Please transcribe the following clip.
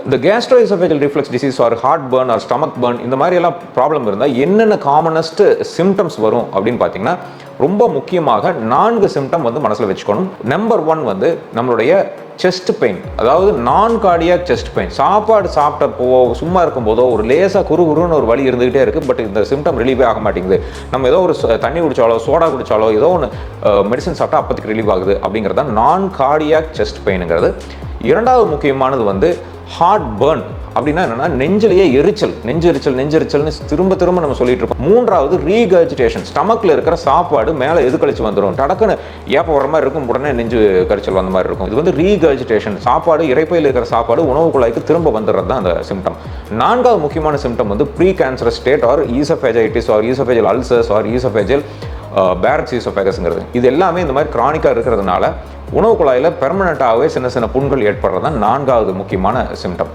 இந்த gastro-oesophageal reflux disease or heartburn or stomach burn இந்த மாதிரி எல்லாம் ப்ராப்ளம் இருந்தால் என்னென்ன காமனஸ்ட் சிம்டம்ஸ் வரும் அப்படின்னு பார்த்தீங்கன்னா ரொம்ப முக்கியமாக 4 சிம்டம் வந்து மனசில் வச்சுக்கணும். நம்பர் 1 வந்து நம்மளுடைய செஸ்ட் பெயின், அதாவது நான் கார்டியாக் செஸ்ட் பெயின். சாப்பாடு சாப்பிட்டப்போ சும்மா இருக்கும்போதோ ஒரு லேசாக குறுகுறுன்னு ஒரு வலி இருந்துகிட்டே இருக்குது, பட் இந்த சிம்டம் ரிலீவே ஆக மாட்டேங்குது. நம்ம ஏதோ ஒரு தண்ணி குடித்தாலோ சோடா குடித்தாலோ ஏதோ ஒன்று மெடிசன் சாப்பிட்டா அப்போதைக்கு ரிலீவ் ஆகுது அப்படிங்கிறது தான் நான் கார்டியாக் செஸ்ட் பெயினுங்கிறது. இரண்டாவது முக்கியமானது வந்து ஹார்ட் பர்ன். அப்படின்னா என்னன்னா நெஞ்சிலேயே எரிச்சல், நெஞ்செரிச்சல்னு திரும்ப நம்ம சொல்லிட்டு இருப்போம். மூன்றாவது ரீகர்ஜிடேஷன், ஸ்டமக்ல இருக்கிற சாப்பாடு மேலே எது கழிச்சு வந்துடும், டடக்குன்னு ஏப்ப வர மாதிரி இருக்கும், உடனே நெஞ்சு கரிச்சல் வந்த மாதிரி இருக்கும். இது வந்து ரீகர்ஜிடேஷன், சாப்பாடு இரைப்பையில் இருக்கிற சாப்பாடு உணவு குழாய்க்கு திரும்ப வந்துடுறது தான் அந்த சிம்டம். நான்காவது முக்கியமான சிம்டம் வந்து precancerous state or oesophagitis or oesophageal ulcers or oesophageal Barrett's ஈசோஃபேகஸ்ங்கிறது. இது எல்லாமே இந்த மாதிரி கிரானிக்காக இருக்கிறதுனால உணவு குழாயில் பெர்மனண்ட்டாகவே சின்ன புண்கள் ஏற்படுறது தான் 4வது முக்கியமான சிம்டம்.